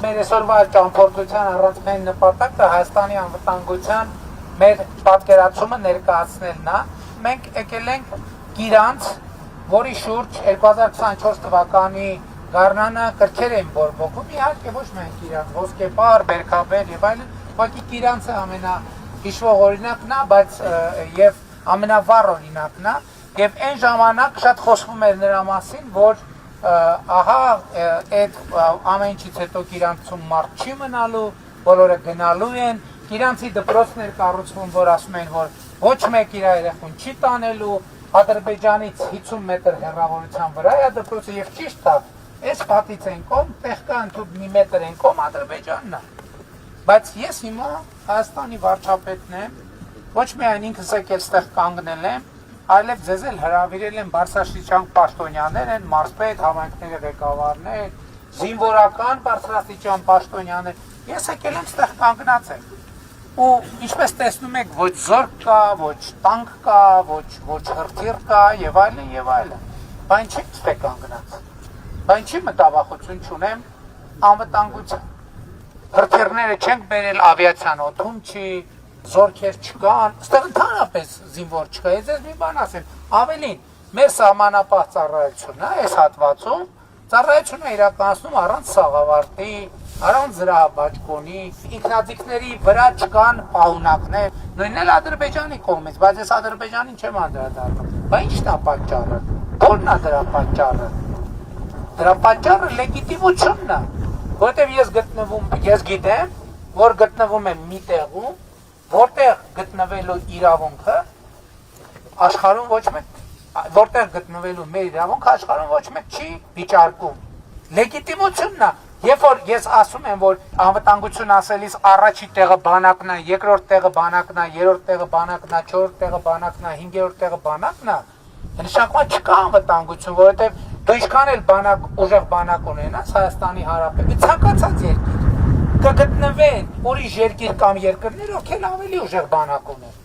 մեր այսօրվա ճամփորդության առանցքային նպատակը Հայաստանի անվտանգության մեր պատկերացումը ներկայացնելն է։ Մենք եկել ենք Գիրանց, որի շուրջ 2024 թվականի գարնանը կրքեր են բորբոքում, իհարկե ոչ միայն Գիրանց, Ոսկեպար, Բերքաբեր եւ այլն, ուղղակի Գիրանցը ամենահիշվող օրինակն է, բայց եւ ամենավառ օրինակն է, եւ այն ժամանակ շատ խոսվում էր նրա մասին, որ ահա այդ ամեն ինչից հետո Գիրանցում մարդ չի մնալու, բոլորը գնալու են, Գիրանցի դպրոցներ կառուցվում, որ ասում են, որ ոչ մեկ իր երեխուն չի տանելու, Ադրբեջանից 50 մետր հեռավորության վրա է դպրոցը եւ ճիշտ է, այս պատից են կողմ, տեղ կա ընդհանուր մի մետր են կողմ Ադրբեջանն է։ Բայց ես հիմա Հայաստանի վարչապետն եմ, ոչ միայն ինքս եկել ստեղ կանգնել եմ, այլև ձեզ էլ հրավիրել են բարձրաստիճան պաշտոնյաներ են, մարզպետ, համայնքների ղեկավարներ, զինվորական բարձրաստիճան պաշտոնյաներ, ես եկել եմ ստեղ կանգնացել։ Ու ինչպես տեսնում եք, ոչ զորք կա, ոչ տանկ կա, ոչ հրթիռ կա եւ այլն եւ այլն։ Բան չի ստեղ կանգնած։ Բան չի մտավախություն չունեմ անվտանգության։ Հրթիռները չենք բերել ավիացիան օդում չի, զորքեր չկան, ստեղ ընդհանրապես զինվոր չկա, ես ձեզ մի բան ասեմ, ավելին, մեր սահմանապահ ծառայությունն է, այս հատվածում, ծառայությունը իրականացնում առանց սաղավարտի, առանց զրահաբաճկոնի, ինքնաձիգների վրա չկան պահունակներ, նույնն էլ Ադրբեջանի կողմից, բայց ես Ադրբեջանին չեմ անդրադառնում, բա ի՞նչն է պատճառը, ո՞րն է դրա պատճառը, դրա պատճառը լեգիտիմությունն է, որովհետև ես գիտեմ, որ գտնվում եմ մի տեղում, որտեղ գտնվելու իրավունքը աշխարհում ոչ մեկ, որտեղ գտնվելու մեր իրավունքը աշխարհում ոչ մեկ չի վիճարկում։ Լեգիտիմությունն է, երբ որ ես ասում եմ, որ անվտանգություն ասելիս առաջի տեղը բանակն է, երկրորդ տեղը բանակն է, երրորդ տեղը բանակն է, չորրորդ տեղը բանակն է, հինգերորդ տեղը բանակն է, նշանակում չկա անվտանգություն, որովհետև դու ինչքան էլ բանակ, ուժեղ բանակ ունենաս Հայաստանի Հանրապետությունում, ցանկացած երկիր կգտնվեն ուրիշ երկիր կամ երկրներ, ովքեր ավելի ուժեղ բանակ ունեն։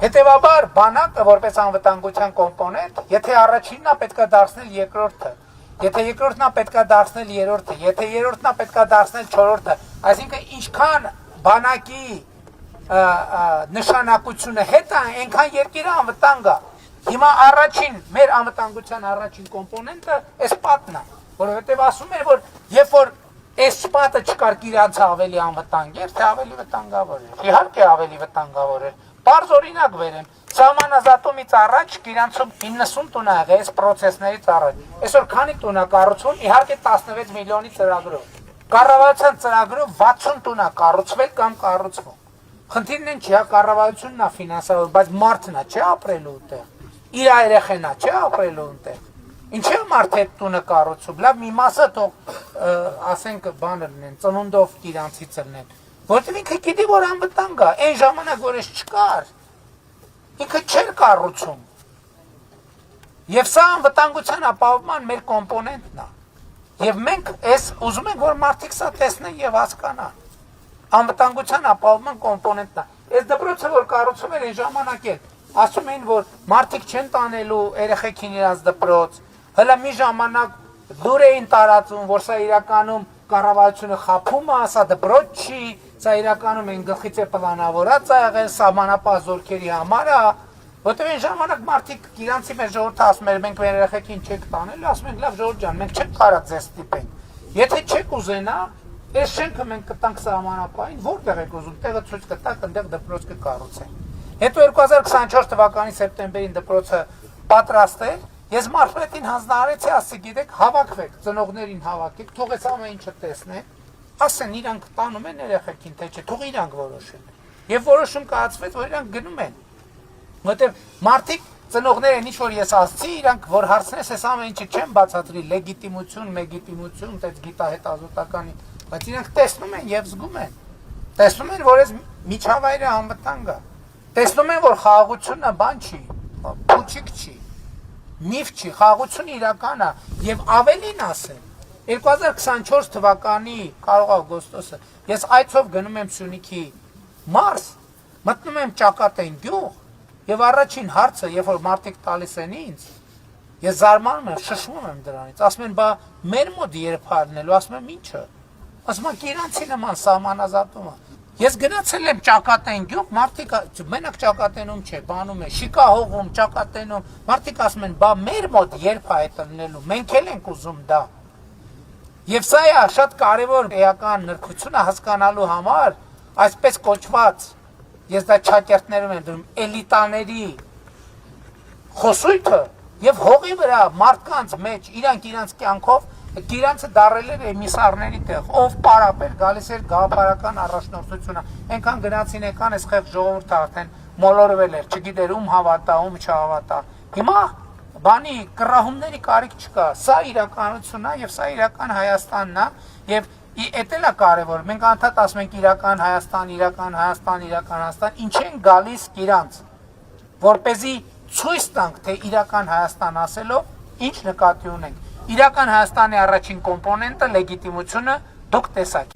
Հետևաբար բանակը որպես անվտանգության կոմպոնենտ, եթե առաջինն է պետք է դարձնել երկրորդը, եթե երկրորդն է պետք է դարձնել երրորդը, եթե երրորդն է պետք է դարձնել չորրորդը, այսինքն ինչքան բանակի նշանակությունը հետ է, այնքան երկիրը անվտանգ է։ Հիմա առաջին մեր անվտանգության առաջին կոմպոնենտը այս պատն է, որովհետև ասում են, որ երբ որ այս պատը չկար Գիրանցը ավելի անվտանգ էր, թե ավելի վտանգավոր էր։ Իհարկե ավելի վտանգավոր էր։ Պարզ օրինակ վերեմ, սահմանազատումից առաջ Գիրանցում 90 տուն ա եղել այս պրոցեսներից առաջ։ Այսօր քանի տուն ա կառուցվում, իհարկե 16 միլիոնի ծրագրով։ Կառավարության ծրագրով 60 տուն ա կառուցվել կամ կառուցվում։ Խնդիրն են չի, կառավարությունն է ֆինանսավորել, բայց մարդն է չէ ապրելու ուտեղ։ Իր երեխան է չէ ապրելու ուտեղ։ Ինչի՞ մարդ այդ տունը կառուցում, լավ մի մասը թող ասենք բանը լինեն, ծնունդով Գիրանցից լինեն, որտեղ ինքը գիտի որ անվտանգ է, այն ժամանակ որ էս չկար, ինքը չէր կառուցում։ Եվ սա անվտանգության ապահովման մեր կոմպոնենտն է։ Եվ մենք այս ուզում ենք որ մարդիկ սա տեսնեն եւ հասկանան։ Անվտանգության ապահովման կոմպոնենտն է։ Այս դպրոցը որ կառուցում էր այն ժամանակ էլ ասում էին որ մարդիկ չեն տանելու երեխեքին իրաց դպրոց, հələ մի ժամանակ լուր էին տարածում, որ սա իրականում կառավարությունը խափում է, սա դպրոց չի, սա իրականում են գլխից է պլանավորած ա եղել սահմանապահ զորքերի համար է, որտեղ այն ժամանակ մարդիկ Գիրանցի մեր ժողովուրդը ասում էր մենք մեր երեխեքին չեք տանելու, ասում ենք լավ ժողովուրդ ջան, մենք չենք կարող ձեզ ստիպենք։ Եթե չեք ուզենա, այս շենքը մենք կտանք սահմանապահին, որտեղ եք ուզում, տեղը ցույց կտաք, այնտեղ դպրոց կկառուցենք։ Հետո 2024 թվականի սեպտեմբերին դպրոցը պատրաստ էր, ես մարզպետին հանձնարարեցի, ասի գիտեք, հավաքվեք, ծնողներին հավաքեք, թող այս ամեն ինչը տեսնեն, ասեն իրանք տանում են երեխեքին, թե չէ, թող իրանք որոշեն։ Եվ որոշում կայացվեց, որ իրանք գնում են։ Որտեւ մարդիկ ծնողները ինչ որ ես ասացի, իրանք որ հարցնես, այս ամեն ինչը չեն բացատրի, լեգիտիմություն, մեգիտիմություն, տես գիտահետազոտականի, բայց իրանք տեսնում են եւ զգում են։ Տեսնում են, որ այս միջավայրը անվտանգ է։ Տեսնում են, որ խաղաղությունը բան չի, փուչիկ չի, միֆ չի, խաղաղությունը իրական է եւ ավելին ասեմ 2024 թվականի կարող օգոստոսը ես այցով գնում եմ Սյունիքի մարզ, մտնում եմ Ճակատեն գյուղ եւ առաջին հարցը, երբ որ մարդիկ տալիս են ինձ, ես զարմանում եմ, շշմում եմ դրանից, ասում են, բա մեր մոտ երբ հարնելու, ասում եմ ինչը։ ասում եք իրանցի նման սահմանազատումը։ Ես գնացել եմ Ճակատեն գյուղ, մարդիկ մենակ Ճակատենում չէ, բանում է, Շիկա հողում, Ճակատենում, մարդիկ ասում են, բա մեր մոտ երբ է այդ լինելու, մենք էլ ենք ուզում դա։ Եվ սա է շատ կարևոր էական նրբությունը հասկանալու համար, այսպես կոչված, ես դա ճակերտներում եմ դրում, էլիտաների խոսույթը եւ հողի վրա մարդկանց մեջ իրանք կյանքով Գիրանցը դարել էր էմիսարների տեղ, ով պարապեր գալիս էր գաղափարական առաջնորդությունը, այնքան գնացին եկան, այս խեղ ժողովուրդը արդեն մոլորվել էր, չգիտեր ում հավատա, ում չհավատա։ Հիմա բանի կռահումների կարիք չկա, սա իրականությունն է եւ սա իրական Հայաստանն է եւ էդ էլ է կարեւոր։ Մենք անդադ ասում ենք իրական Հայաստան, իրական Հայաստան, իրական Հայաստան, ինչ են գալիս գիրանց, որպեսզի ցույց տանք, թե իրական Հայաստան ասելով ինչ նկատի ունենք։ Իրական Հայաստանի առաջին կոմպոնենտը լեգիտիմությունը դուք տեսաք։